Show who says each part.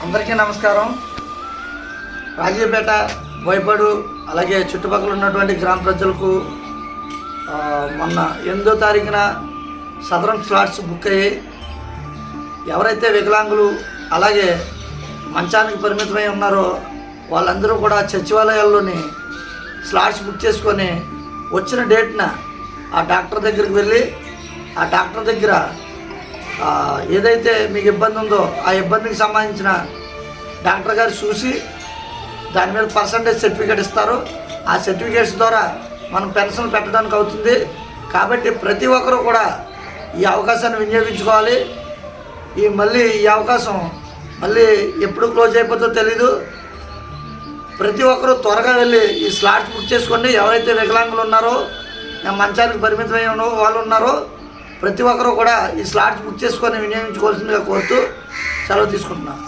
Speaker 1: అందరికీ నమస్కారం. రాజీపేట, బోయపాడు అలాగే చుట్టుపక్కల ఉన్నటువంటి గ్రామ ప్రజలకు మొన్న 8వ తారీఖున సదరన్ స్లాట్స్ బుక్ అయ్యి ఎవరైతే వికలాంగులు అలాగే మంచానికి పరిమితమై ఉన్నారో వాళ్ళందరూ కూడా సచివాలయాల్లోని స్లాట్స్ బుక్ చేసుకొని వచ్చిన డేట్న ఆ డాక్టర్ దగ్గరికి వెళ్ళి ఆ డాక్టర్ దగ్గర ఏదైతే మీకు ఇబ్బంది ఉందో ఆ ఇబ్బందికి సంబంధించిన డాక్టర్ గారు చూసి దాని మీద పర్సంటేజ్ సర్టిఫికేట్ ఇస్తారు. ఆ సర్టిఫికేట్స్ ద్వారా మనం పెన్షన్ పెట్టడానికి అవుతుంది. కాబట్టి ప్రతి ఒక్కరూ కూడా ఈ అవకాశాన్ని వినియోగించుకోవాలి. ఈ అవకాశం మళ్ళీ ఎప్పుడు క్లోజ్ అయిపోతుందో తెలీదు. ప్రతి ఒక్కరూ త్వరగా వెళ్ళి ఈ స్లాట్స్ బుక్ చేసుకోండి. ఎవరైతే వికలాంగులు ఉన్నారో మంచానికి పరిమితమై వాళ్ళు ఉన్నారో ప్రతి ఒక్కరూ కూడా ఈ స్లాట్స్ బుక్ చేసుకొని వినియోగించుకోవాల్సిందిగా కోరుతూ సెలవు తీసుకుంటున్నాను.